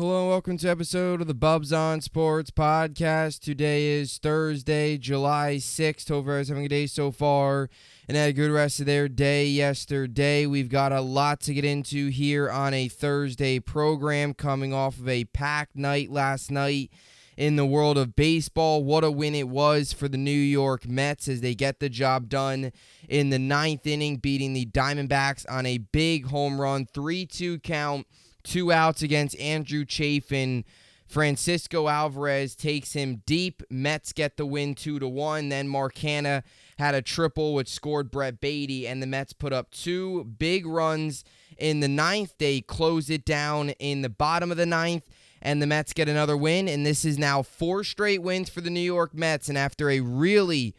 Hello and welcome to episode of the Bubbs on Sports podcast. Today is Thursday, July 6th. Hope everyone's having a day so far and had a good rest of their day yesterday. We've got a lot to get into here on a Thursday program coming off of a packed night last night in the world of baseball. What a win it was for the New York Mets as they get the job done in the ninth inning, beating the Diamondbacks on a big home run, 3-2 count. 2 outs against Andrew Chafin. Francisco Alvarez takes him deep. Mets get the win 2-1. Then Mark Hanna had a triple which scored Brett Beatty, and the Mets put up 2 big runs in the ninth. They close it down in the bottom of the ninth, and the Mets get another win. And this is now 4 straight wins for the New York Mets. And after a really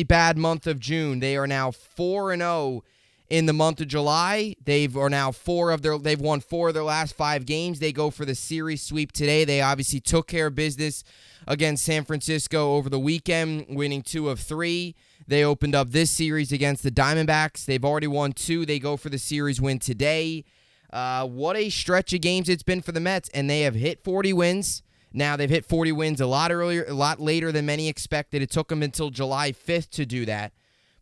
bad month of June, they are now 4-0. In the month of July, they've won 4 of their last 5 games. They go for the series sweep today. They obviously took care of business against San Francisco over the weekend, winning 2 of 3. They opened up this series against the Diamondbacks. They've already won 2. They go for the series win today. What a stretch of games it's been for the Mets, and they have hit 40 wins. Now, they've hit 40 wins a lot later than many expected. It took them until July 5th to do that.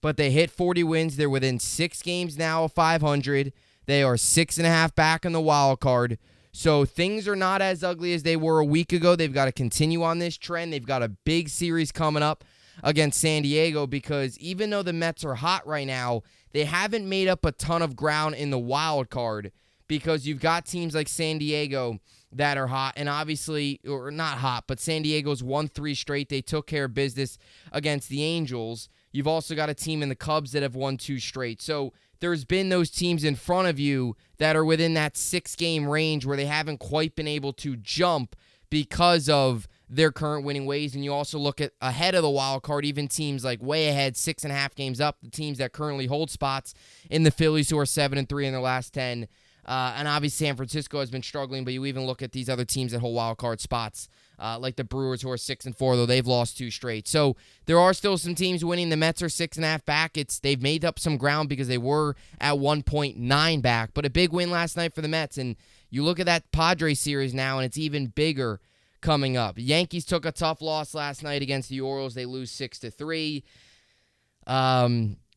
But they hit 40 wins. They're within 6 games now of 500. They are 6.5 back in the wild card. So things are not as ugly as they were a week ago. They've got to continue on this trend. They've got a big series coming up against San Diego because even though the Mets are hot right now, they haven't made up a ton of ground in the wild card because you've got teams like San Diego that are hot, and obviously, or not hot, but San Diego's won 3 straight. They took care of business against the Angels. You've also got a team in the Cubs that have won 2 straight. So there's been those teams in front of you that are within that 6-game range where they haven't quite been able to jump because of their current winning ways. And you also look at ahead of the wild card, even teams like way ahead, 6.5 games up, the teams that currently hold spots in the Phillies who are 7-3 in their last 10. And obviously San Francisco has been struggling, but you even look at these other teams that hold wild card spots, like the Brewers who are 6-4, though they've lost 2 straight. So there are still some teams winning. The Mets are 6.5 back. They've made up some ground because they were at 1.9 back. But a big win last night for the Mets. And you look at that Padres series now, and it's even bigger coming up. Yankees took a tough loss last night against the Orioles. They lose 6-3.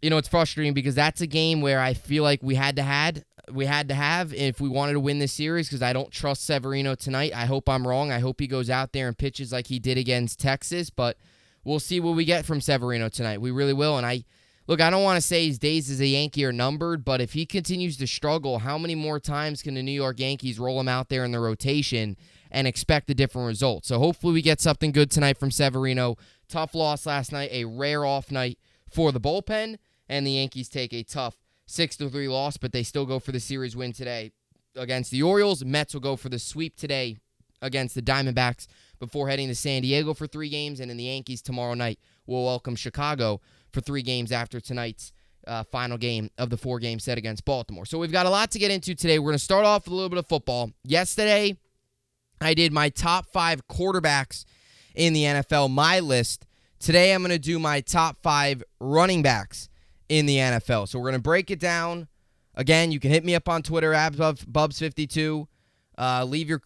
It's frustrating because that's a game where I feel like we had to have if we wanted to win this series because I don't trust Severino tonight. I hope I'm wrong. I hope he goes out there and pitches like he did against Texas, but we'll see what we get from Severino tonight. We really will. And I don't want to say his days as a Yankee are numbered, but if he continues to struggle, how many more times can the New York Yankees roll him out there in the rotation and expect a different result? So hopefully we get something good tonight from Severino. Tough loss last night, a rare off night for the bullpen, and the Yankees take a tough 6-3 loss, but they still go for the series win today against the Orioles. Mets will go for the sweep today against the Diamondbacks before heading to San Diego for 3 games, and then the Yankees tomorrow night will welcome Chicago for 3 games after tonight's final game of the 4-game set against Baltimore. So we've got a lot to get into today. We're going to start off with a little bit of football. Yesterday, I did my top 5 quarterbacks in the NFL, my list. Today, I'm going to do my top 5 running backs in the NFL. So we're going to break it down. Again, you can hit me up on Twitter at Bubbs52. Leave your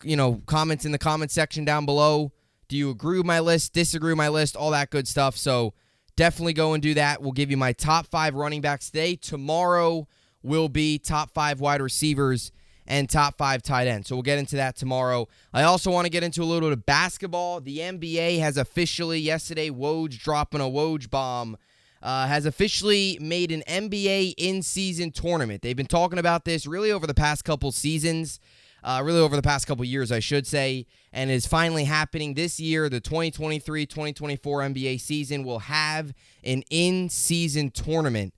comments in the comment section down below. Do you agree with my list, disagree with my list, all that good stuff. So definitely go and do that. We'll give you my top 5 running backs today. Tomorrow will be top 5 wide receivers and top 5 tight ends. So we'll get into that tomorrow. I also want to get into a little bit of basketball. The NBA has officially, yesterday, Woj dropping a Woj bomb, has officially made an NBA in-season tournament. They've been talking about this really over the past couple seasons, really over the past couple years, I should say, and is finally happening this year. The 2023-2024 NBA season will have an in-season tournament.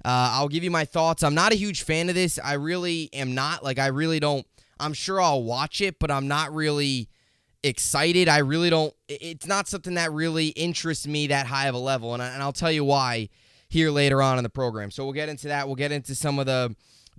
I'll give you my thoughts. I'm not a huge fan of this. I really am not. I really don't. I'm sure I'll watch it, but I'm not really excited. I really don't. It's not something that really interests me that high of a level, and I'll tell you why here later on in the program. So we'll get into that. We'll get into some of the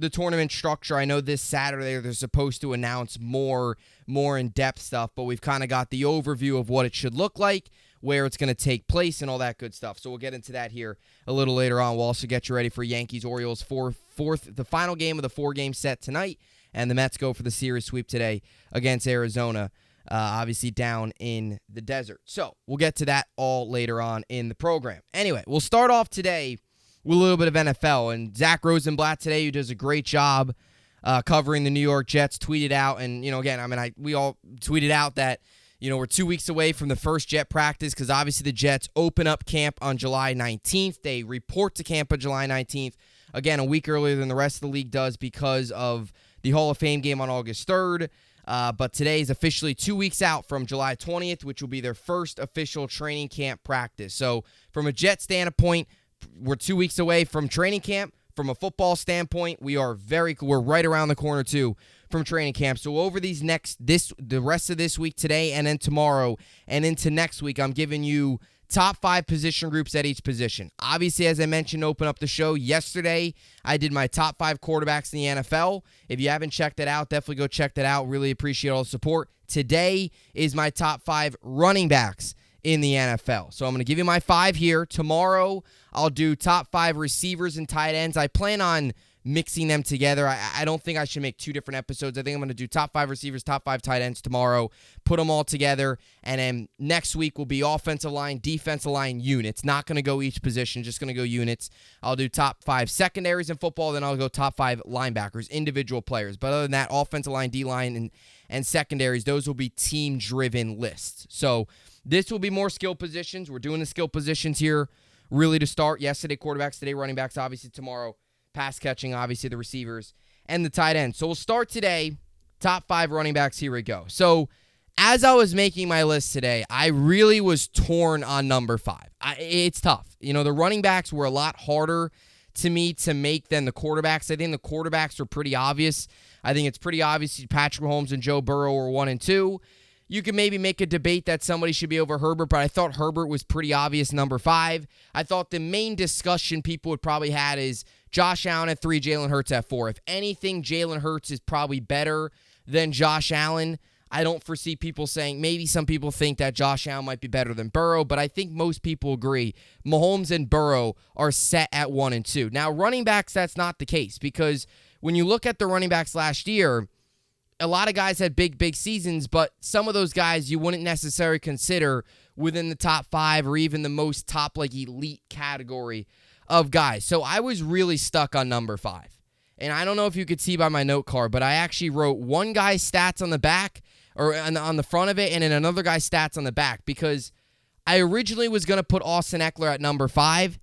tournament structure. I know this Saturday they're supposed to announce more in-depth stuff, but we've kind of got the overview of what it should look like, where it's going to take place, and all that good stuff. So we'll get into that here a little later on. We'll also get you ready for Yankees-Orioles the final game of the 4-game set tonight and the Mets go for the series sweep today against Arizona, obviously down in the desert. So we'll get to that all later on in the program. Anyway, we'll start off today with a little bit of NFL, and Zach Rosenblatt today, who does a great job covering the New York Jets, tweeted out, and, we all tweeted out that, we're 2 weeks away from the first Jet practice because obviously the Jets open up camp on July 19th. They report to camp on July 19th, again, a week earlier than the rest of the league does because of the Hall of Fame game on August 3rd. But today is officially 2 weeks out from July 20th, which will be their first official training camp practice. So from a Jet standpoint, we're 2 weeks away from training camp. From a football standpoint, we're right around the corner too from training camp. So over the rest of this week today and then tomorrow and into next week, I'm giving you top 5 position groups at each position. Obviously, as I mentioned, open up the show yesterday, I did my top 5 quarterbacks in the NFL. If you haven't checked that out, definitely go check that out. Really appreciate all the support. Today is my top 5 running backs in the NFL. So I'm going to give you my 5 here. Tomorrow, I'll do top 5 receivers and tight ends. I plan on mixing them together. I don't think I should make 2 different episodes. I think I'm going to do top 5 receivers, top 5 tight ends tomorrow, put them all together, and then next week will be offensive line, defensive line, units. Not going to go each position, just going to go units. I'll do top 5 secondaries in football, then I'll go top 5 linebackers, individual players. But other than that, offensive line, D-line, and secondaries, those will be team-driven lists. So this will be more skill positions. We're doing the skill positions here really to start. Yesterday, quarterbacks. Today, running backs. Obviously, tomorrow, pass catching. Obviously, the receivers and the tight ends. So we'll start today. Top 5 running backs. Here we go. So as I was making my list today, I really was torn on number 5. It's tough. The running backs were a lot harder to me to make than the quarterbacks. I think the quarterbacks are pretty obvious. I think it's pretty obvious Patrick Mahomes and Joe Burrow are 1 and 2. You could maybe make a debate that somebody should be over Herbert, but I thought Herbert was pretty obvious number 5. I thought the main discussion people would probably had is Josh Allen at 3, Jalen Hurts at 4. If anything, Jalen Hurts is probably better than Josh Allen. I don't foresee people saying, maybe some people think that Josh Allen might be better than Burrow, but I think most people agree Mahomes and Burrow are set at 1 and 2. Now, running backs, that's not the case because when you look at the running backs last year, a lot of guys had big seasons, but some of those guys you wouldn't necessarily consider within the top 5 or even the most top elite category of guys. So I was really stuck on number 5. And I don't know if you could see by my note card, but I actually wrote one guy's stats on the back or on the front of it and then another guy's stats on the back because I originally was going to put Austin Eckler at number 5,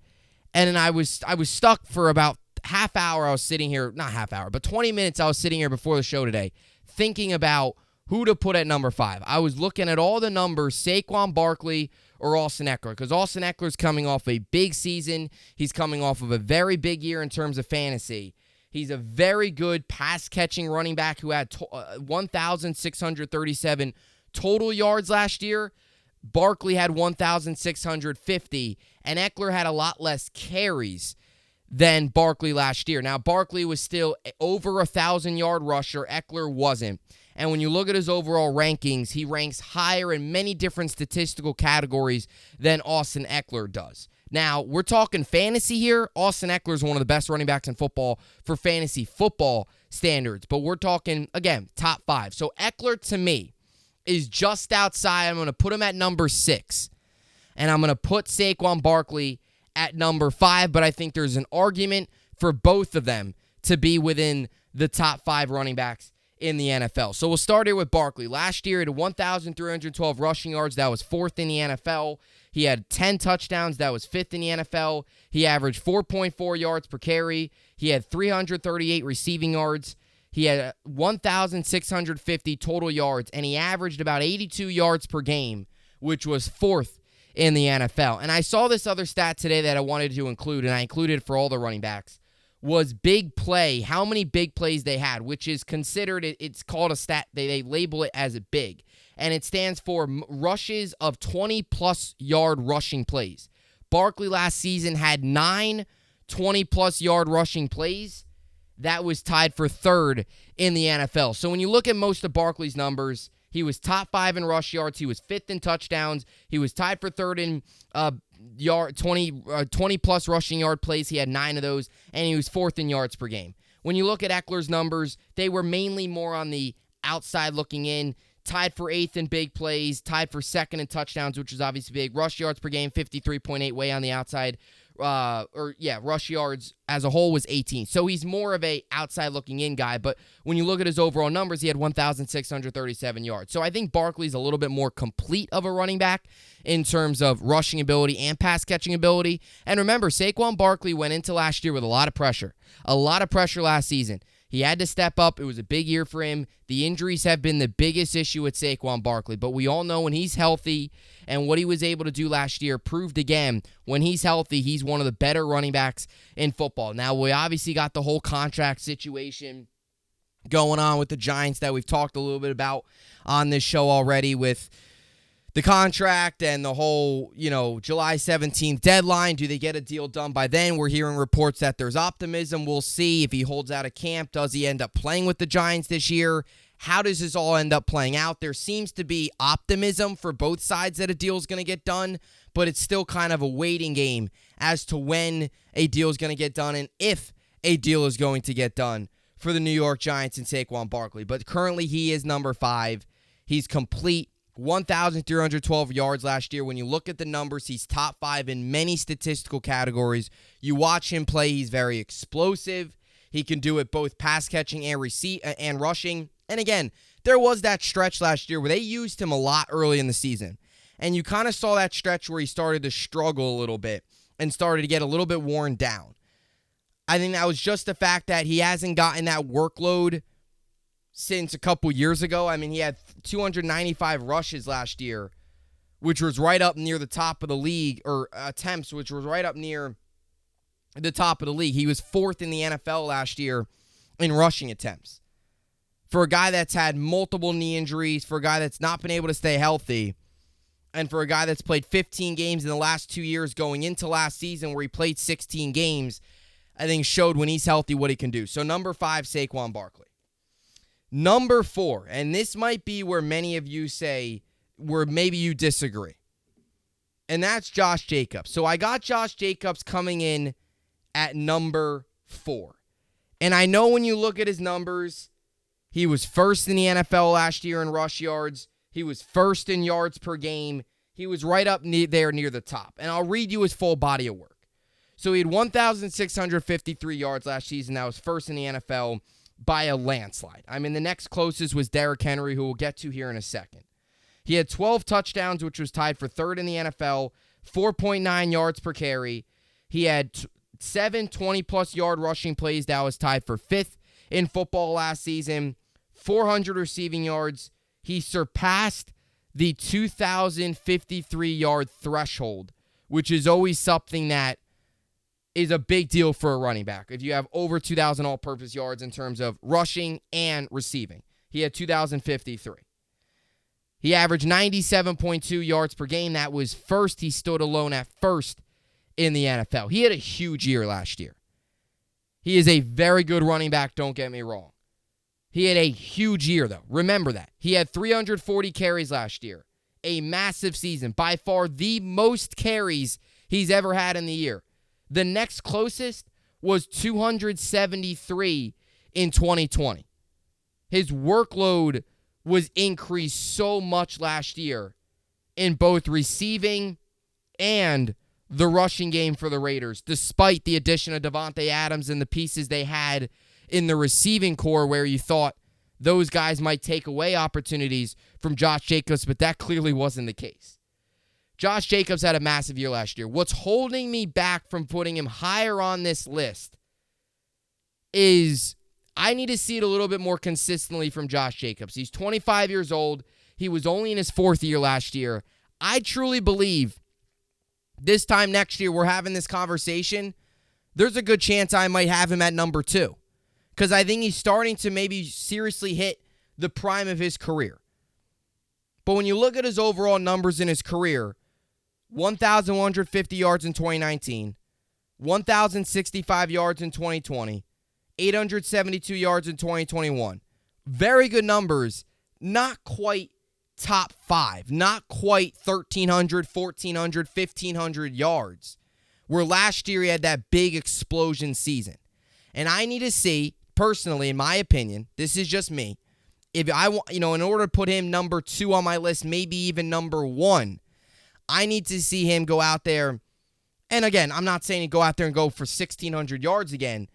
and then I was stuck for about half hour. I was sitting here, not half hour, but 20 minutes I was sitting here before the show today thinking about who to put at number 5. I was looking at all the numbers, Saquon Barkley or Austin Eckler, because Austin Eckler's coming off a big season. He's coming off of a very big year in terms of fantasy. He's a very good pass-catching running back who had 1,637 total yards last year. Barkley had 1,650, and Eckler had a lot less carries than Barkley last year. Now, Barkley was still over a 1,000-yard rusher. Eckler wasn't. And when you look at his overall rankings, he ranks higher in many different statistical categories than Austin Eckler does. Now, we're talking fantasy here. Austin Eckler is one of the best running backs in football for fantasy football standards. But we're talking, again, top 5. So Eckler, to me, is just outside. I'm going to put him at number 6. And I'm going to put Saquon Barkley at number 5, but I think there's an argument for both of them to be within the top 5 running backs in the NFL. So we'll start here with Barkley. Last year, he had 1,312 rushing yards. That was 4th in the NFL. He had 10 touchdowns. That was 5th in the NFL. He averaged 4.4 yards per carry. He had 338 receiving yards. He had 1,650 total yards, and he averaged about 82 yards per game, which was 4th in the NFL. And I saw this other stat today that I wanted to include, and I included it for all the running backs, was big play, how many big plays they had, which is considered, it's called a stat, they label it as a big, and it stands for rushes of 20-plus yard rushing plays. Barkley last season had 9 20-plus yard rushing plays. That was tied for 3rd in the NFL. So when you look at most of Barkley's numbers, he was top 5 in rush yards. He was 5th in touchdowns. He was tied for 3rd in 20-plus rushing yard plays. He had 9 of those, and he was 4th in yards per game. When you look at Eckler's numbers, they were mainly more on the outside looking in. Tied for 8th in big plays, tied for 2nd in touchdowns, which is obviously big. Rush yards per game, 53.8 way on the outside. Rush yards as a whole was 18. So he's more of a outside looking in guy, but when you look at his overall numbers, he had 1,637 yards. So I think Barkley's a little bit more complete of a running back in terms of rushing ability and pass catching ability. And remember, Saquon Barkley went into last year with a lot of pressure last season. He had to step up. It was a big year for him. The injuries have been the biggest issue with Saquon Barkley, but we all know when he's healthy and what he was able to do last year proved again, when he's healthy, he's one of the better running backs in football. Now, we obviously got the whole contract situation going on with the Giants that we've talked a little bit about on this show already with the contract and the whole, July 17th deadline. Do they get a deal done by then? We're hearing reports that there's optimism. We'll see if he holds out of camp. Does he end up playing with the Giants this year? How does this all end up playing out? There seems to be optimism for both sides that a deal is going to get done, but it's still kind of a waiting game as to when a deal is going to get done and if a deal is going to get done for the New York Giants and Saquon Barkley. But currently he is number 5. He's complete. 1,312 yards last year. When you look at the numbers, he's top 5 in many statistical categories. You watch him play, he's very explosive. He can do it both pass catching and rushing. And again, there was that stretch last year where they used him a lot early in the season. And you kind of saw that stretch where he started to struggle a little bit and started to get a little bit worn down. I think that was just the fact that he hasn't gotten that workload since a couple years ago. I mean, he had 295 rushes last year, which was right up near the top of the league, or attempts, which was right up near the top of the league. He was 4th in the NFL last year in rushing attempts. For a guy that's had multiple knee injuries, for a guy that's not been able to stay healthy, and for a guy that's played 15 games in the last 2 years going into last season where he played 16 games, I think showed when he's healthy what he can do. So number 5, Saquon Barkley. Number 4, and this might be where many of you say, where maybe you disagree, and that's Josh Jacobs. So I got Josh Jacobs coming in at number 4. And I know when you look at his numbers, he was 1st in the NFL last year in rush yards. He was 1st in yards per game. He was right up there near the top. And I'll read you his full body of work. So he had 1,653 yards last season. That was 1st in the NFL by a landslide. I mean, the next closest was Derrick Henry, who we'll get to here in a second. He had 12 touchdowns, which was tied for 3rd in the NFL, 4.9 yards per carry. He had 7 20-plus yard rushing plays. That was tied for 5th in football last season. 400 receiving yards. He surpassed the 2,053-yard threshold, which is always something that is a big deal for a running back. If you have over 2,000 all-purpose yards in terms of rushing and receiving. He had 2,053. He averaged 97.2 yards per game. That was 1st. He stood alone at 1st in the NFL. He had a huge year last year. He is a very good running back, don't get me wrong. He had a huge year, though. Remember that. He had 340 carries last year. A massive season. By far the most carries he's ever had in the year. The next closest was 273 in 2020. His workload was increased so much last year in both receiving and the rushing game for the Raiders, despite the addition of Devontae Adams and the pieces they had in the receiving core where you thought those guys might take away opportunities from Josh Jacobs, but that clearly wasn't the case. Josh Jacobs had a massive year last year. What's holding me back from putting him higher on this list is I need to see it a little bit more consistently from Josh Jacobs. He's 25 years old. He was only in his 4th year last year. I truly believe this time next year we're having this conversation. There's a good chance I might have him at number 2 because I think he's starting to maybe seriously hit the prime of his career. But when you look at his overall numbers in his career, 1,150 yards in 2019, 1,065 yards in 2020, 872 yards in 2021. Very good numbers, not quite top 5, not quite 1,300, 1,400, 1,500 yards, where last year he had that big explosion season. And I need to see, personally, in my opinion, this is just me. If I want, in order to put him number 2 on my list, maybe even number 1, I need to see him go out there. And again, I'm not saying he go out there and go for 1,600 yards again,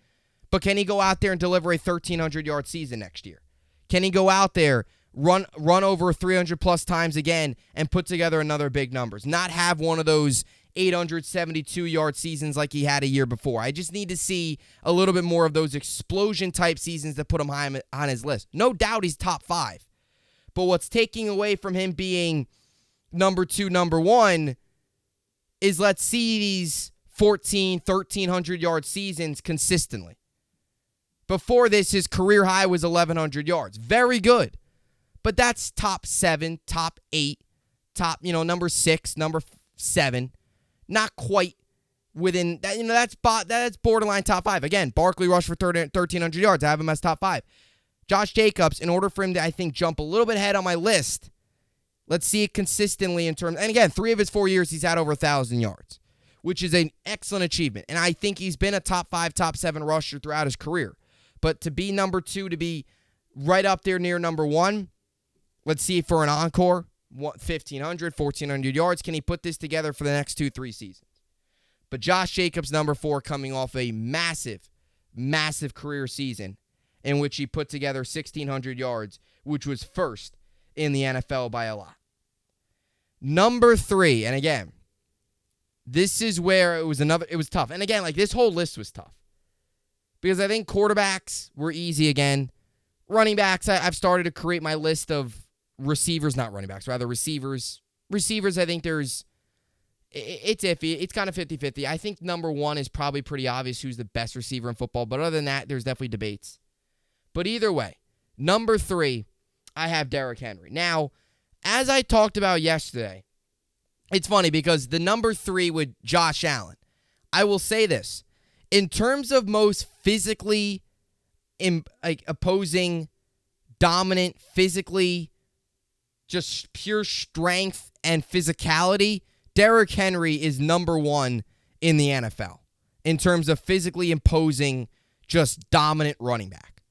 but can he go out there and deliver a 1,300-yard season next year? Can he go out there, run over 300-plus times again, and put together another big numbers? Not have one of those 872-yard seasons like he had a year before. I just need to see a little bit more of those explosion-type seasons that put him high on his list. No doubt he's top 5. But what's taking away from him being number 2, number 1, is let's see these 1,300-yard seasons consistently. Before this, his career high was 1,100 yards. Very good. But that's top 7, top 8, top, number 6, number 7. Not quite within that. That's borderline top 5. Again, Barkley rushed for 1,300 yards. I have him as top 5. Josh Jacobs, in order for him to, I think, jump a little bit ahead on my list, let's see it consistently in terms. And again, 3 of his 4 years, he's had over 1,000 yards, which is an excellent achievement. And I think he's been a top 5, top 7 rusher throughout his career. But to be number 2, to be right up there near number 1, let's see for an encore, 1,500, 1,400 yards. Can he put this together for the next 2-3 seasons? But Josh Jacobs, number 4, coming off a massive, massive career season in which he put together 1,600 yards, which was first in the NFL by a lot. Number 3, and again, this is where it was tough. And again, this whole list was tough. Because I think quarterbacks were easy again. Running backs, I've started to create my list of receivers, not running backs, rather receivers. Receivers, I think it's iffy. It's kind of 50-50. I think number 1 is probably pretty obvious who's the best receiver in football. But other than that, there's definitely debates. But either way, number 3, I have Derrick Henry. Now, as I talked about yesterday, it's funny because the number 3 with Josh Allen, I will say this. In terms of most physically opposing, dominant, physically, just pure strength and physicality, Derrick Henry is number 1 in the NFL in terms of physically imposing, just dominant running back.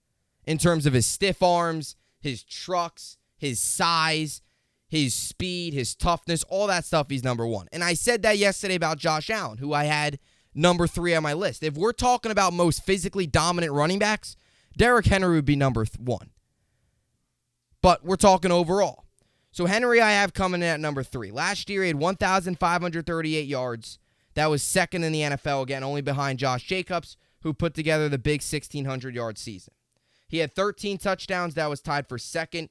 In terms of his stiff arms, his trucks, his size, his speed, his toughness, all that stuff, he's number 1. And I said that yesterday about Josh Allen, who I had number 3 on my list. If we're talking about most physically dominant running backs, Derrick Henry would be number 1. But we're talking overall. So Henry I have coming in at number 3. Last year he had 1,538 yards. That was second in the NFL, again, only behind Josh Jacobs, who put together the big 1,600-yard season. He had 13 touchdowns. That was tied for second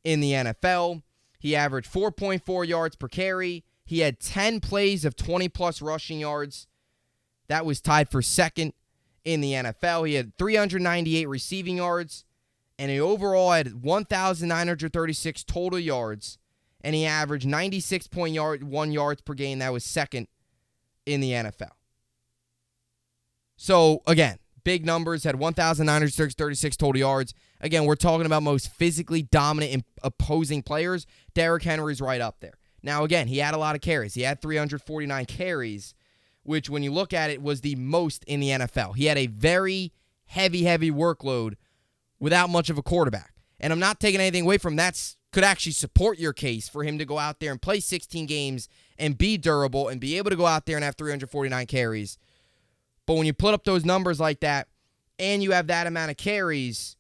in the NFL. He averaged 4.4 yards per carry. He had 10 plays of 20-plus rushing yards. That was tied for second in the NFL. He had 398 receiving yards, and he overall had 1,936 total yards, and he averaged 96.1 yards per game. That was second in the NFL. So, again, big numbers, had 1,936 total yards. Again, we're talking about most physically dominant and opposing players. Derrick Henry's right up there. Now, again, he had a lot of carries. He had 349 carries, which when you look at it was the most in the NFL. He had a very heavy workload without much of a quarterback. And I'm not taking anything away from that. Could actually support your case for him to go out there and play 16 games and be durable and be able to go out there and have 349 carries. But when you put up those numbers like that and you have that amount of carries,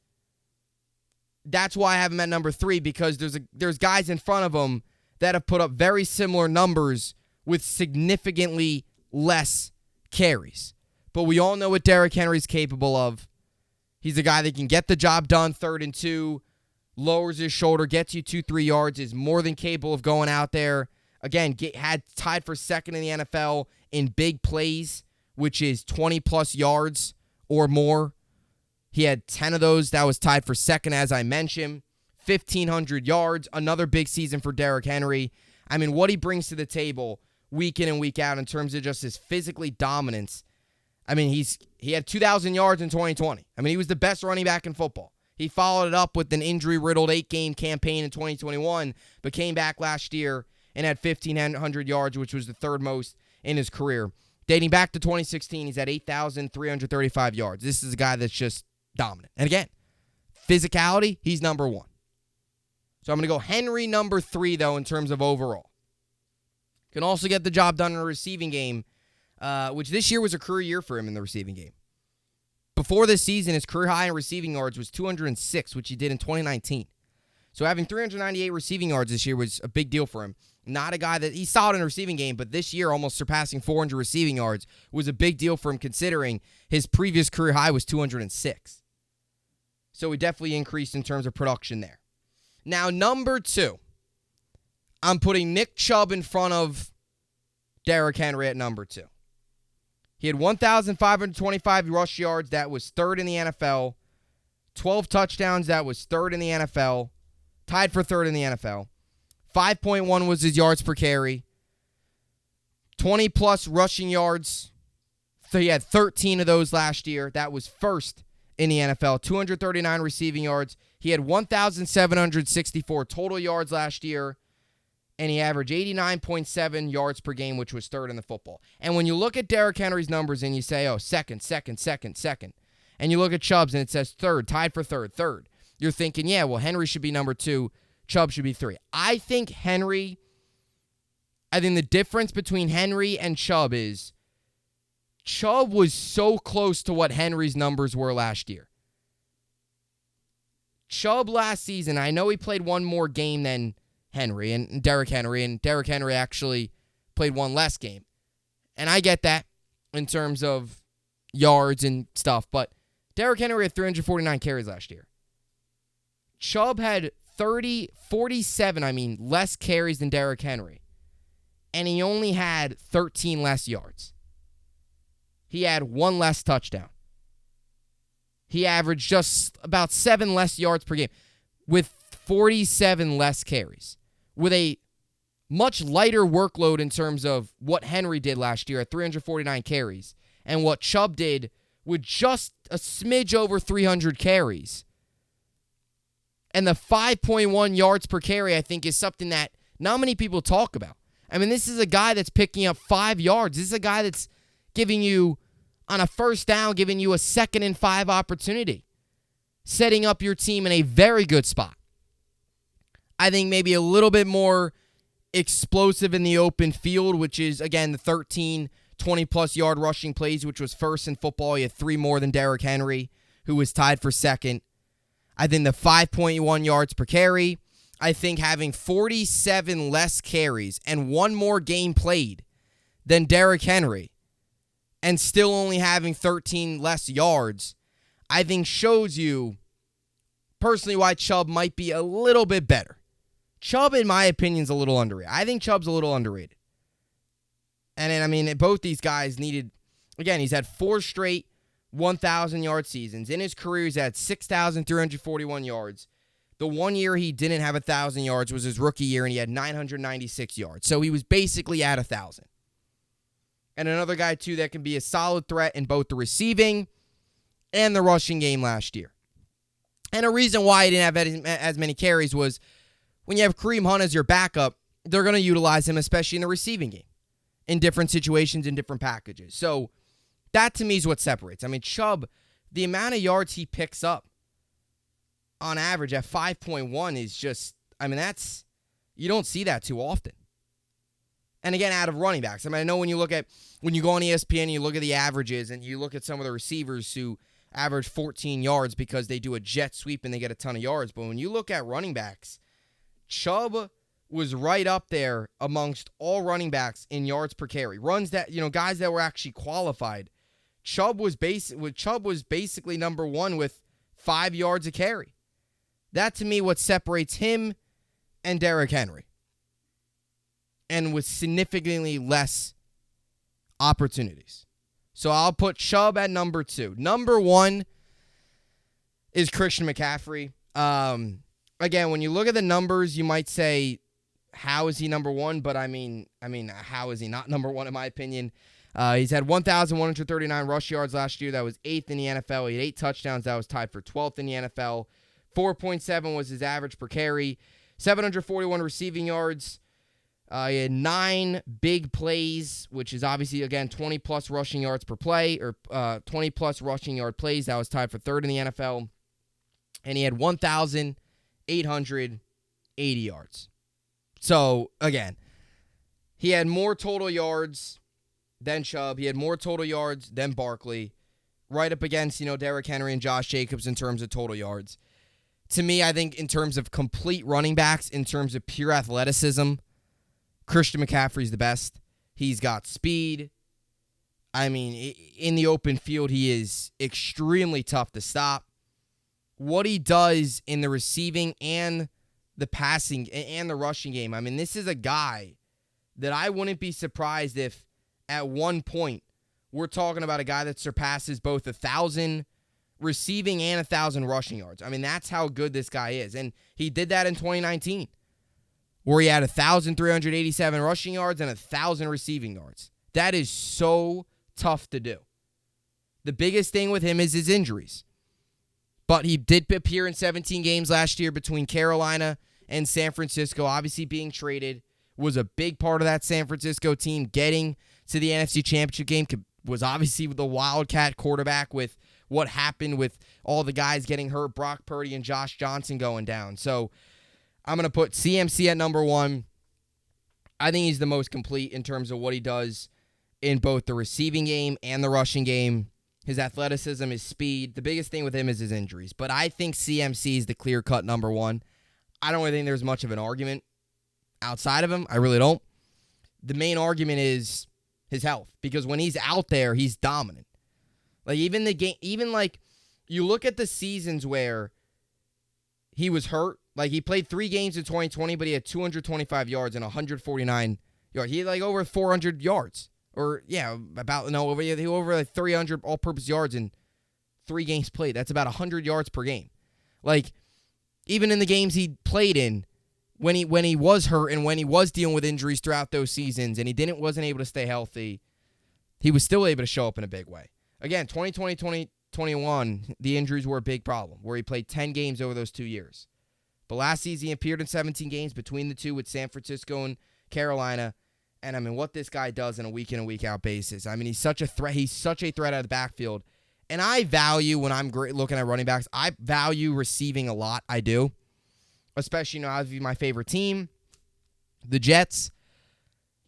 that's why I have him at number 3, because there's guys in front of him that have put up very similar numbers with significantly less carries. But we all know what Derrick Henry's capable of. He's a guy that can get the job done 3rd and 2, lowers his shoulder, gets you 2-3 yards, is more than capable of going out there. Again, had tied for second in the NFL in big plays, which is 20-plus yards or more. He had 10 of those. That was tied for second, as I mentioned. 1,500 yards, another big season for Derrick Henry. I mean, what he brings to the table week in and week out in terms of just his physically dominance. I mean, he had 2,000 yards in 2020. I mean, he was the best running back in football. He followed it up with an injury-riddled 8-game campaign in 2021, but came back last year and had 1,500 yards, which was the 3rd most in his career. Dating back to 2016, he's at 8,335 yards. This is a guy that's just dominant. And again, physicality, he's number 1. So I'm going to go Henry number 3, though, in terms of overall. Can also get the job done in a receiving game, which this year was a career year for him in the receiving game. Before this season, his career high in receiving yards was 206, which he did in 2019. So having 398 receiving yards this year was a big deal for him. Not a guy that he's solid in a receiving game, but this year almost surpassing 400 receiving yards was a big deal for him considering his previous career high was 206. So he definitely increased in terms of production there. Now, number 2, I'm putting Nick Chubb in front of Derrick Henry at number 2. He had 1,525 rush yards. That was 3rd in the NFL. 12 touchdowns. That was 3rd in the NFL. Tied for 3rd in the NFL. 5.1 was his yards per carry. 20-plus rushing yards. So he had 13 of those last year. That was 1st in the NFL. 239 receiving yards. He had 1,764 total yards last year. And he averaged 89.7 yards per game, which was 3rd in the football. And when you look at Derrick Henry's numbers and you say, oh, second, and you look at Chubb's and it says 3rd, tied for 3rd, you're thinking, yeah, well, Henry should be number 2, Chubb should be 3. I think the difference between Henry and Chubb is Chubb was so close to what Henry's numbers were last year. Chubb last season, I know he played one more game than Henry and Derrick Henry actually played one less game. And I get that in terms of yards and stuff, but Derrick Henry had 349 carries last year. Chubb had 47 less carries than Derrick Henry. And he only had 13 less yards. He had 1 less touchdown. He averaged just about 7 less yards per game with 47 less carries. With a much lighter workload in terms of what Henry did last year at 349 carries and what Chubb did with just a smidge over 300 carries. And the 5.1 yards per carry, I think, is something that not many people talk about. I mean, this is a guy that's picking up 5 yards. This is a guy that's giving you, on a first down, giving you a 2nd and 5 opportunity, setting up your team in a very good spot. I think maybe a little bit more explosive in the open field, which is, again, the 13 20-plus yard rushing plays, which was 1st in football. He had 3 more than Derrick Henry, who was tied for 2nd. I think the 5.1 yards per carry. I think having 47 less carries and 1 more game played than Derrick Henry and still only having 13 less yards, I think shows you personally why Chubb might be a little bit better. Chubb, in my opinion, is a little underrated. I think Chubb's a little underrated. And both these guys needed, again, he's had 4 straight 1,000-yard seasons. In his career, he's had 6,341 yards. The 1 year he didn't have 1,000 yards was his rookie year, and he had 996 yards. So he was basically at 1,000. And another guy, too, that can be a solid threat in both the receiving and the rushing game last year. And a reason why he didn't have as many carries was when you have Kareem Hunt as your backup, they're going to utilize him, especially in the receiving game, in different situations, in different packages. So that, to me, is what separates. Chubb, the amount of yards he picks up on average at 5.1 is just, that's, you don't see that too often. And again, out of running backs. I know when you go on ESPN and you look at the averages and you look at some of the receivers who average 14 yards because they do a jet sweep and they get a ton of yards. But when you look at running backs, Chubb was right up there amongst all running backs in yards per carry. Runs that, guys that were actually qualified. Chubb was basically number 1 with 5 yards a carry. That, to me, what separates him and Derrick Henry. And with significantly less opportunities. So I'll put Chubb at number 2. Number 1 is Christian McCaffrey. Again, when you look at the numbers, you might say, how is he number 1? But how is he not number 1 in my opinion? He's had 1,139 rush yards last year. That was 8th in the NFL. He had 8 touchdowns. That was tied for 12th in the NFL. 4.7 was his average per carry. 741 receiving yards. He had 9 big plays, which is obviously, again, 20-plus rushing yards per play, or 20-plus rushing yard plays. That was tied for third in the NFL. And he had 1,880 yards. So, again, he had more total yards than Chubb. He had more total yards than Barkley. Right up against, Derrick Henry and Josh Jacobs in terms of total yards. To me, I think in terms of complete running backs, in terms of pure athleticism, Christian McCaffrey's the best. He's got speed. I mean, in the open field, he is extremely tough to stop. What he does in the receiving and the passing and the rushing game, I mean, this is a guy that I wouldn't be surprised if at one point we're talking about a guy that surpasses both 1,000 receiving and 1,000 rushing yards. I mean, that's how good this guy is. And he did that in 2019. Where he had 1,387 rushing yards and 1,000 receiving yards. That is so tough to do. The biggest thing with him is his injuries. But he did appear in 17 games last year between Carolina and San Francisco. Obviously being traded was a big part of that San Francisco team. Getting to the NFC Championship game was obviously the Wildcat quarterback with what happened with all the guys getting hurt, Brock Purdy and Josh Johnson going down. So I'm going to put CMC at number 1. I think he's the most complete in terms of what he does in both the receiving game and the rushing game. His athleticism, his speed. The biggest thing with him is his injuries. But I think CMC is the clear-cut number 1. I don't really think there's much of an argument outside of him. I really don't. The main argument is his health. Because when he's out there, he's dominant. Like, even the game, you look at the seasons where he was hurt. Like, he played 3 games in 2020, but he had 225 yards and 149 yards. He had, over 400 yards. Or, over 300 all-purpose yards in 3 games played. That's about 100 yards per game. Like, even in the games he played in, when he was hurt and when he was dealing with injuries throughout those seasons and he wasn't able to stay healthy, he was still able to show up in a big way. Again, 2020, 2021, the injuries were a big problem, where he played 10 games over those 2 years. But last season, he appeared in 17 games between the two with San Francisco and Carolina. And, I mean, what this guy does on a week-in and week-out basis. I mean, he's such a threat. He's such a threat out of the backfield. And I value, when I'm looking at running backs, I value receiving a lot. I do. Especially, obviously, my favorite team, the Jets.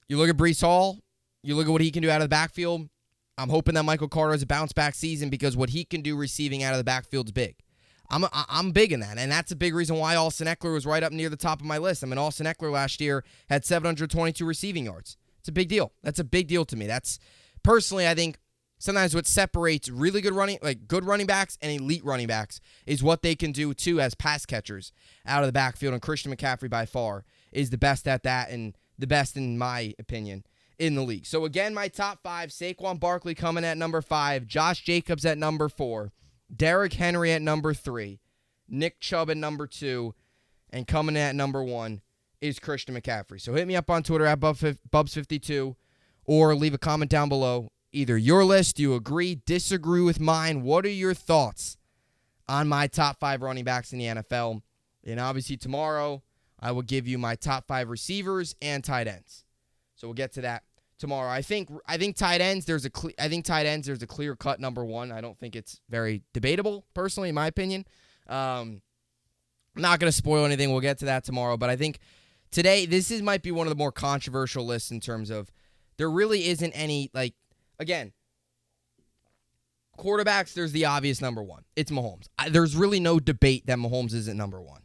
You look at Breece Hall. You look at what he can do out of the backfield. I'm hoping that Michael Carter has a bounce-back season because what he can do receiving out of the backfield is big. I'm big in that, and that's a big reason why Austin Eckler was right up near the top of my list. I mean, Austin Eckler last year had 722 receiving yards. It's a big deal. That's a big deal to me. That's, personally, I think sometimes what separates really good running backs and elite running backs is what they can do, too, as pass catchers out of the backfield, and Christian McCaffrey, by far, is the best at that and the best, in my opinion, in the league. So, again, my top 5, Saquon Barkley coming at number 5, Josh Jacobs at number 4, Derrick Henry at number 3, Nick Chubb at number 2, and coming at number 1 is Christian McCaffrey. So hit me up on Twitter at Bubbs52 or leave a comment down below. Either your list, do you agree, disagree with mine? What are your thoughts on my top 5 running backs in the NFL? And obviously tomorrow I will give you my top 5 receivers and tight ends. So we'll get to that tomorrow. I think tight ends. There's a clear cut number 1. I don't think it's very debatable, personally, in my opinion. I'm not going to spoil anything. We'll get to that tomorrow. But I think today might be one of the more controversial lists in terms of there really isn't any, again, quarterbacks. There's the obvious number 1. It's Mahomes. There's really no debate that Mahomes isn't number 1.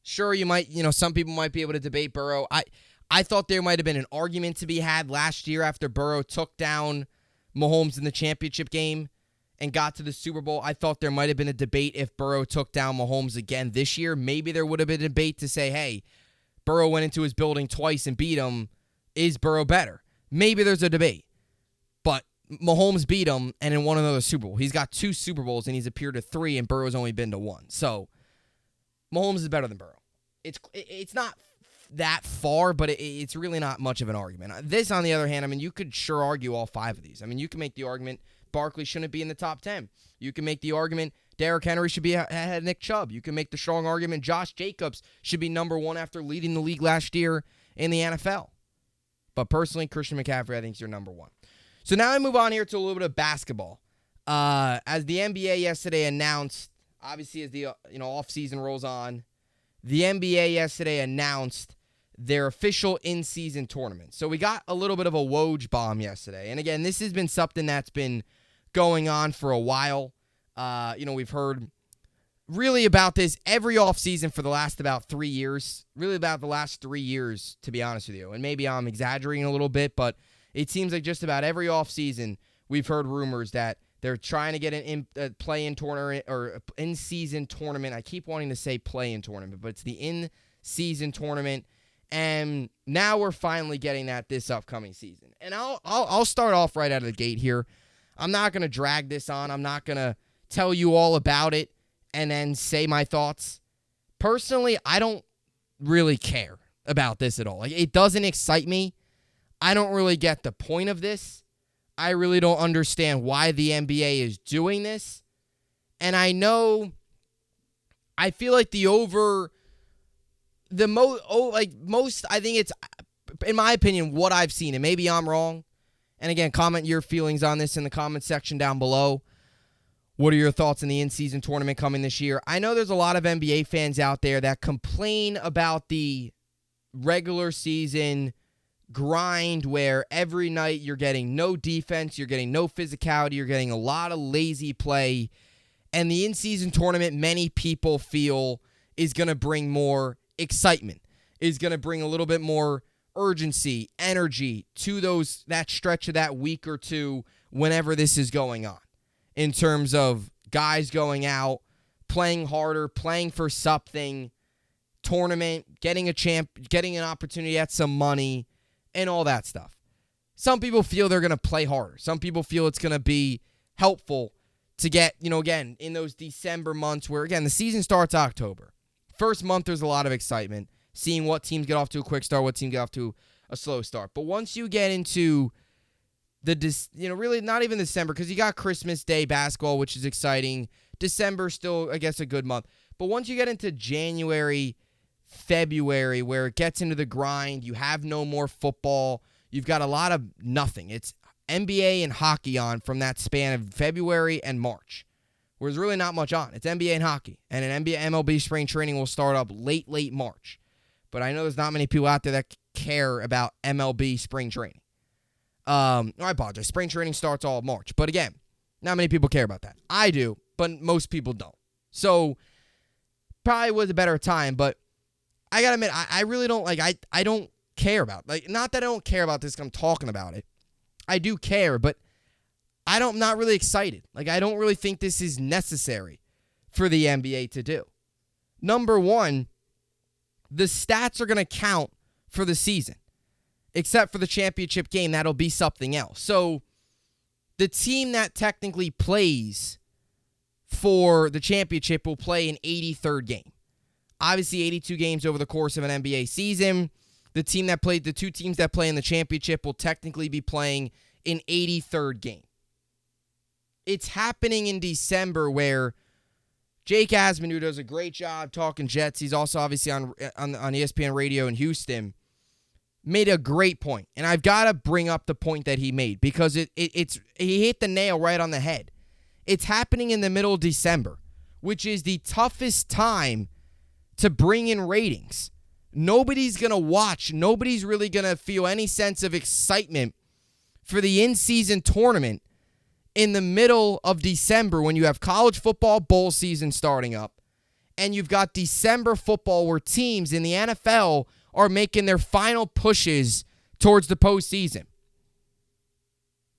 Sure, you might, some people might be able to debate Burrow. I thought there might have been an argument to be had last year after Burrow took down Mahomes in the championship game and got to the Super Bowl. I thought there might have been a debate if Burrow took down Mahomes again this year. Maybe there would have been a debate to say, hey, Burrow went into his building twice and beat him. Is Burrow better? Maybe there's a debate. But Mahomes beat him and then won another Super Bowl. He's got 2 Super Bowls and he's appeared to 3 and Burrow's only been to 1. So Mahomes is better than Burrow. It's not that far, but it's really not much of an argument. This, on the other hand, I mean, you could sure argue all 5 of these. I mean, you can make the argument Barkley shouldn't be in the top 10. You can make the argument Derrick Henry should be ahead of Nick Chubb. You can make the strong argument Josh Jacobs should be number one after leading the league last year in the NFL. But personally, Christian McCaffrey, I think, is your number one. So now I move on here to a little bit of basketball. As the NBA yesterday announced, obviously as the offseason rolls on, the NBA yesterday announced their official in-season tournament. So we got a little bit of a Woj bomb yesterday. And again, this has been something that's been going on for a while. We've heard really about this every offseason for the last about 3 years. Really about the last 3 years, to be honest with you. And maybe I'm exaggerating a little bit, but it seems like just about every offseason we've heard rumors that they're trying to get an play-in tournament or in-season tournament. I keep wanting to say play-in tournament, but it's the in-season tournament. And now we're finally getting that this upcoming season. And I'll start off right out of the gate here. I'm not going to drag this on. I'm not going to tell you all about it and then say my thoughts. Personally, I don't really care about this at all. Like, it doesn't excite me. I don't really get the point of this. I really don't understand why the NBA is doing this. And I feel like I think it's, in my opinion, what I've seen, and maybe I'm wrong. And again, comment your feelings on this in the comment section down below. What are your thoughts on the in-season tournament coming this year? I know there's a lot of NBA fans out there that complain about the regular season grind where every night you're getting no defense, you're getting no physicality, you're getting a lot of lazy play. And the in-season tournament, many people feel, is going to bring more excitement, is going to bring a little bit more urgency, energy to that stretch of that week or two whenever this is going on, in terms of guys going out, playing harder, playing for something, tournament, getting an opportunity at some money, and all that stuff. Some people feel they're going to play harder. Some people feel it's going to be helpful to get, again, in those December months where, again, the season starts October. First month, there's a lot of excitement, seeing what teams get off to a quick start, what teams get off to a slow start. But once you get into really not even December, because you got Christmas Day basketball, which is exciting. December still, I guess, a good month. But once you get into January, February, where it gets into the grind, you have no more football. You've got a lot of nothing. It's NBA and hockey on from that span of February and March. Where there's really not much on. It's NBA and hockey. And an NBA MLB spring training will start up late March. But I know there's not many people out there that care about MLB spring training. I apologize. Spring training starts all of March. But again, not many people care about that. I do, but most people don't. So probably was a better time, but I got to admit, I really don't I don't care about it. Not that I don't care about this, I'm talking about it. I do care, but I'm not really excited. I don't really think this is necessary for the NBA to do. Number one, the stats are going to count for the season. Except for the championship game, that'll be something else. So the team that technically plays for the championship will play an 83rd game. Obviously, 82 games over the course of an NBA season. The two teams that play in the championship will technically be playing an 83rd game. It's happening in December where Jake Asman, who does a great job talking Jets, he's also obviously on ESPN Radio in Houston, made a great point. And I've got to bring up the point that he made because he hit the nail right on the head. It's happening in the middle of December, which is the toughest time to bring in ratings. Nobody's going to watch. Nobody's really going to feel any sense of excitement for the in-season tournament in the middle of December when you have college football bowl season starting up and you've got December football where teams in the NFL are making their final pushes towards the postseason.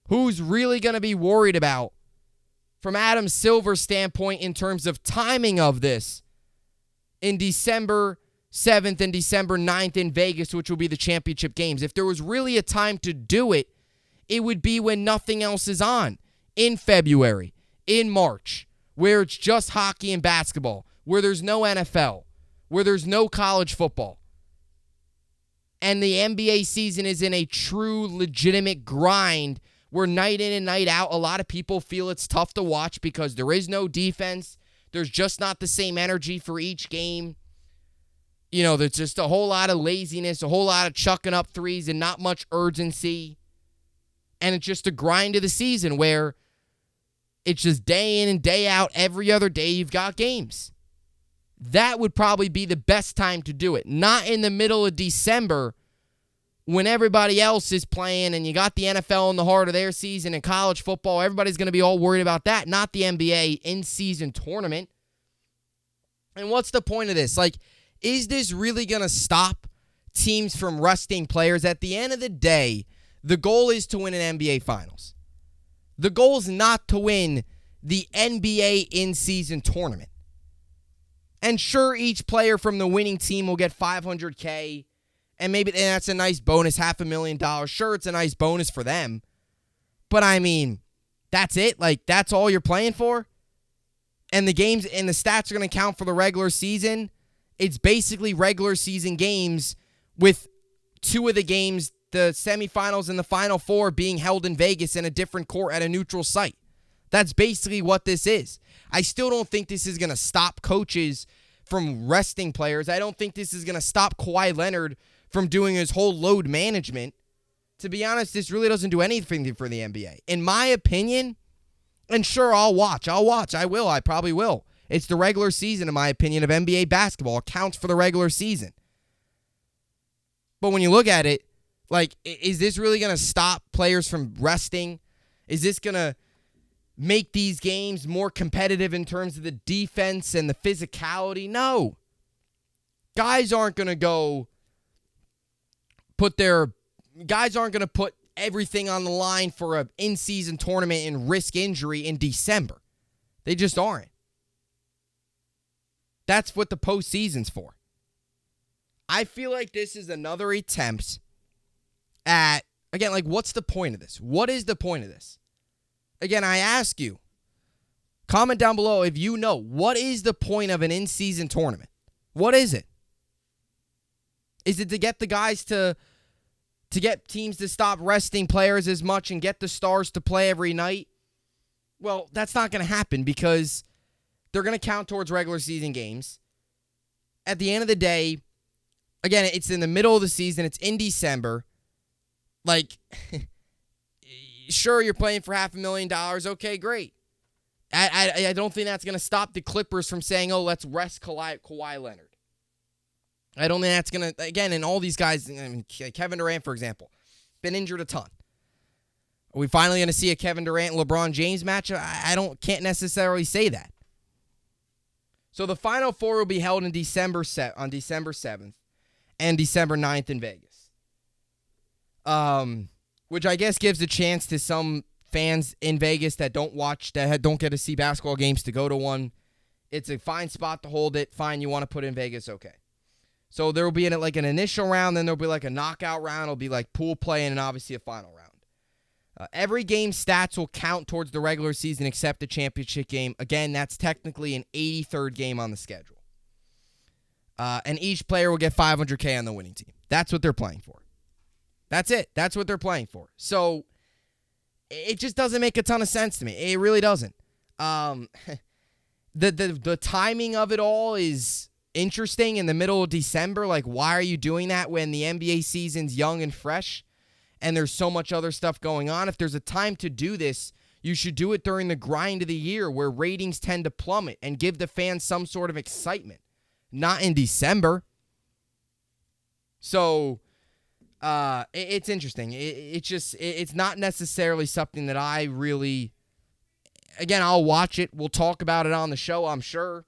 Who's really going to be worried about, from Adam Silver's standpoint, in terms of timing of this in December 7th and December 9th in Vegas, which will be the championship games? If there was really a time to do it, it would be when nothing else is on. In February, in March, where it's just hockey and basketball, where there's no NFL, where there's no college football. And the NBA season is in a true, legitimate grind where night in and night out, a lot of people feel it's tough to watch because there is no defense, There's just not the same energy for each game. There's just a whole lot of laziness, a whole lot of chucking up threes and not much urgency. And it's just a grind of the season where it's just day in and day out, every other day you've got games. That would probably be the best time to do it. Not in the middle of December when everybody else is playing and you got the NFL in the heart of their season and college football. Everybody's going to be all worried about that, not the NBA in-season tournament. And what's the point of this? Is this really going to stop teams from resting players? At the end of the day, the goal is to win an NBA Finals. The goal is not to win the NBA in-season tournament. And sure, each player from the winning team will get $500K, and maybe that's a nice bonus, $500,000. Sure, it's a nice bonus for them. But that's it? That's all you're playing for? And the games and the stats are going to count for the regular season? It's basically regular season games with two of the games, the semifinals and the Final Four, being held in Vegas in a different court at a neutral site. That's basically what this is. I still don't think this is going to stop coaches from resting players. I don't think this is going to stop Kawhi Leonard from doing his whole load management. To be honest, this really doesn't do anything for the NBA. In my opinion, and sure, I'll watch. I will. I probably will. It's the regular season, in my opinion, of NBA basketball. It counts for the regular season. But when you look at it, is this really going to stop players from resting? Is this going to make these games more competitive in terms of the defense and the physicality? No. Guys aren't going to put everything on the line for an in-season tournament and risk injury in December. They just aren't. That's what the postseason's for. I feel like this is another attempt at, again, what's the point of this? What is the point of this? Again, I ask you, comment down below if you know, what is the point of an in-season tournament? What is it? Is it to get the guys to get teams to stop resting players as much and get the stars to play every night? Well, that's not going to happen because they're going to count towards regular season games. At the end of the day, again, it's in the middle of the season. It's in December. Sure, you're playing for $500,000. Okay, great. I don't think that's going to stop the Clippers from saying, oh, let's rest Kawhi Leonard. I don't think that's going to, again, and all these guys, Kevin Durant, for example, been injured a ton. Are we finally going to see a Kevin Durant-LeBron James match? Can't necessarily say that. So the Final Four will be held on December 7th and December 9th in Vegas. Which I guess gives a chance to some fans in Vegas that don't get to see basketball games to go to one. It's a fine spot to hold it. Fine, you want to put it in Vegas, okay. So there will be an initial round, then there will be a knockout round. It'll be pool play, and then obviously a final round. Every game's stats will count towards the regular season except the championship game. Again, that's technically an 83rd game on the schedule. And each player will get $500K on the winning team. That's what they're playing for. That's it. That's what they're playing for. So it just doesn't make a ton of sense to me. It really doesn't. The timing of it all is interesting in the middle of December. Why are you doing that when the NBA season's young and fresh and there's so much other stuff going on? If there's a time to do this, you should do it during the grind of the year where ratings tend to plummet and give the fans some sort of excitement, not in December. So it's interesting. It's not necessarily something that I really, again, I'll watch it. We'll talk about it on the show, I'm sure.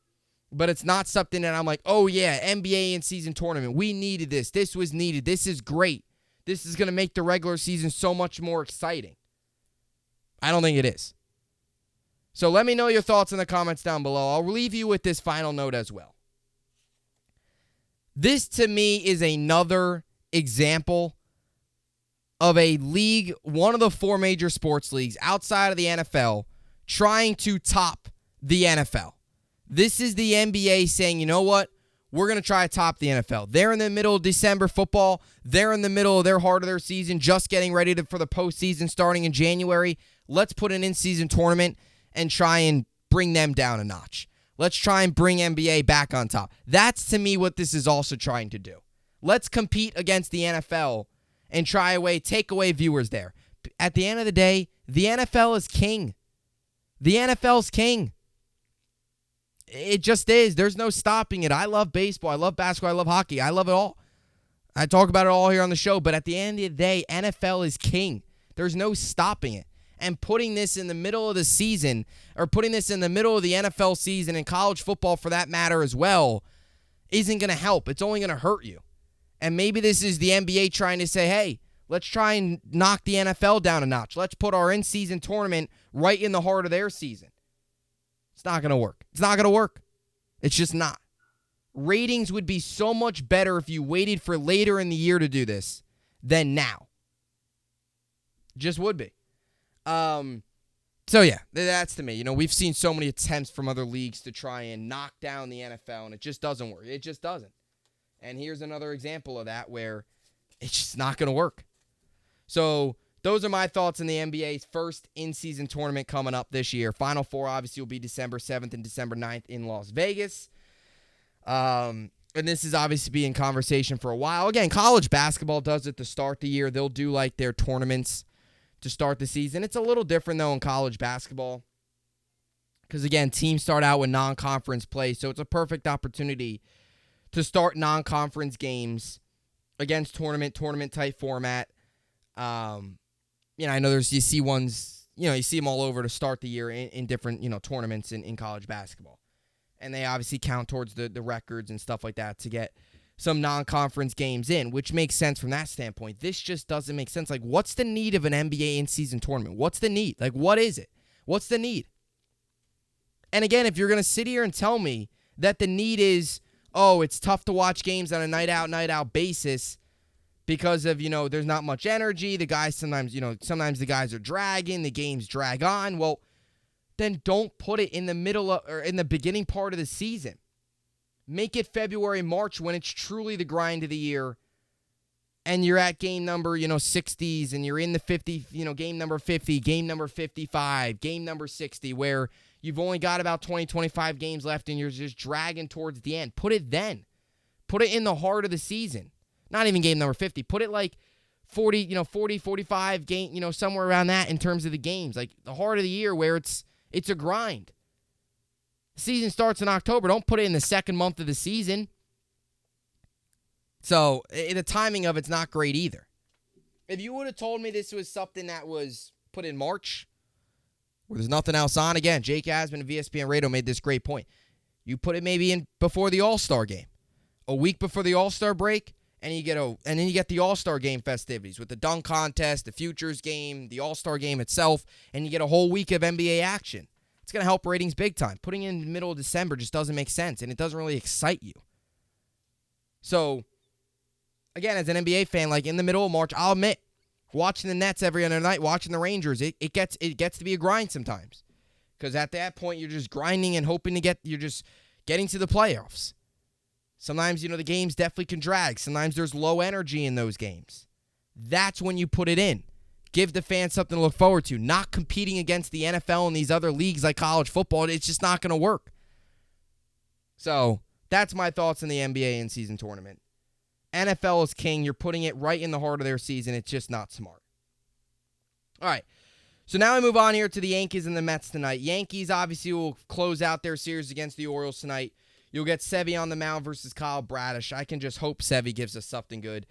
But it's not something that I'm oh yeah, NBA in-season tournament. We needed this. This was needed. This is great. This is going to make the regular season so much more exciting. I don't think it is. So let me know your thoughts in the comments down below. I'll leave you with this final note as well. This, to me, is another example of a league, one of the four major sports leagues outside of the NFL, trying to top the NFL. This is the NBA saying, you know what? We're going to try to top the NFL. They're in the middle of December football. They're in the middle of their heart of their season, just getting ready for the postseason starting in January. Let's put an in-season tournament and try and bring them down a notch. Let's try and bring NBA back on top. That's, to me, what this is also trying to do. Let's compete against the NFL and take away viewers there. At the end of the day, the NFL is king. The NFL's king. It just is. There's no stopping it. I love baseball. I love basketball. I love hockey. I love it all. I talk about it all here on the show, but at the end of the day, NFL is king. There's no stopping it. And putting this in the middle of the season, or putting this in the middle of the NFL season and college football for that matter as well, isn't going to help. It's only going to hurt you. And maybe this is the NBA trying to say, hey, let's try and knock the NFL down a notch. Let's put our in-season tournament right in the heart of their season. It's not going to work. It's not going to work. It's just not. Ratings would be so much better if you waited for later in the year to do this than now. Just would be. So yeah, that's to me. You know, we've seen so many attempts from other leagues to try and knock down the NFL, and it just doesn't work. It just doesn't. And here's another example of that where it's just not going to work. So those are my thoughts on the NBA's first in-season tournament coming up this year. Final Four obviously will be December 7th and December 9th in Las Vegas. And this is obviously being conversation for a while. Again, college basketball does it to start the year. They'll do like their tournaments to start the season. It's a little different, though, in college basketball because, again, teams start out with non-conference play, so it's a perfect opportunity to start non-conference games against tournament-type format. I know you see ones, you see them all over to start the year in different, tournaments in college basketball. And they obviously count towards the records and stuff like that to get some non-conference games in, which makes sense from that standpoint. This just doesn't make sense. Like, what's the need of an NBA in-season tournament? What's the need? Like, what is it? What's the need? And again, if you're going to sit here and tell me that the need is, it's tough to watch games on a night-out basis because of, there's not much energy. The guys sometimes the guys are dragging. The games drag on. Well, then don't put it in the middle or in the beginning part of the season. Make it February, March when it's truly the grind of the year and you're at game number, 60s and you're in the 50, game number 50, game number 55, game number 60 where you've only got about 20, 25 games left and you're just dragging towards the end. Put it then. Put it in the heart of the season. Not even game number 50. Put it like 40, 45 game, somewhere around that in terms of the games. Like the heart of the year where it's a grind. The season starts in October. Don't put it in the second month of the season. So the timing of it's not great either. If you would have told me this was something that was put in March, where there's nothing else on, again, Jake Asman of ESPN Radio made this great point. You put it maybe in before the All-Star game, a week before the All-Star break, and then you get the All-Star game festivities with the dunk contest, the futures game, the All-Star game itself, and you get a whole week of NBA action. It's going to help ratings big time. Putting it in the middle of December just doesn't make sense, and it doesn't really excite you. So, again, as an NBA fan, like in the middle of March, I'll admit, watching the Nets every other night, watching the Rangers, it gets to be a grind sometimes. Because at that point, you're just grinding and hoping you're just getting to the playoffs. Sometimes, the games definitely can drag. Sometimes there's low energy in those games. That's when you put it in. Give the fans something to look forward to. Not competing against the NFL and these other leagues like college football. It's just not going to work. So, that's my thoughts on the NBA in-season tournament. NFL is king. You're putting it right in the heart of their season. It's just not smart. All right. So now we move on here to the Yankees and the Mets tonight. Yankees obviously will close out their series against the Orioles tonight. You'll get Sevy on the mound versus Kyle Bradish. I can just hope Sevy gives us something good.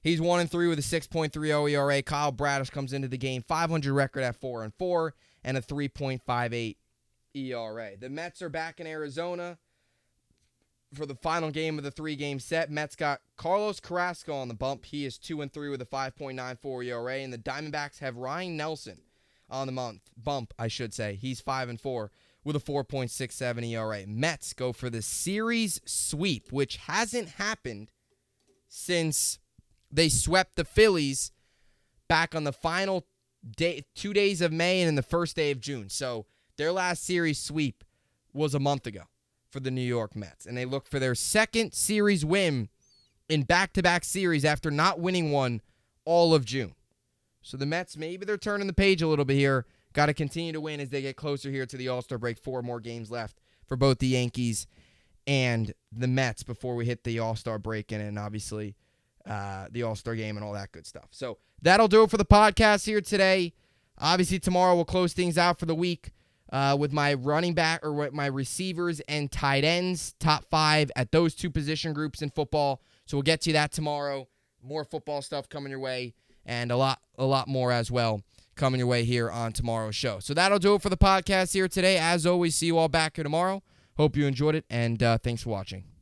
He's 1-3 with a 6.30 ERA. Kyle Bradish comes into the game, 500 record at 4-4 and a 3.58 ERA. The Mets are back in Arizona for the final game of the 3-game set. Mets got Carlos Carrasco on the bump. He is 2-3 with a 5.94 ERA, and the Diamondbacks have Ryan Nelson on the bump. He's 5-4 with a 4.67 ERA. Mets go for the series sweep, which hasn't happened since they swept the Phillies back on the final day, 2 days of May and in the first day of June. So their last series sweep was a month ago for the New York Mets. And they look for their second series win in back-to-back series after not winning one all of June. So the Mets, maybe they're turning the page a little bit here. Got to continue to win as they get closer here to the All-Star break. 4 more games left for both the Yankees and the Mets before we hit the All-Star break and obviously the All-Star game and all that good stuff. So that'll do it for the podcast here today. Obviously, tomorrow we'll close things out for the week with my running back or with my receivers and tight ends, top 5 at those 2 position groups in football. So we'll get to that tomorrow. More football stuff coming your way and a lot more as well coming your way here on tomorrow's show. So that'll do it for the podcast here today. As always, see you all back here tomorrow. Hope you enjoyed it, and thanks for watching.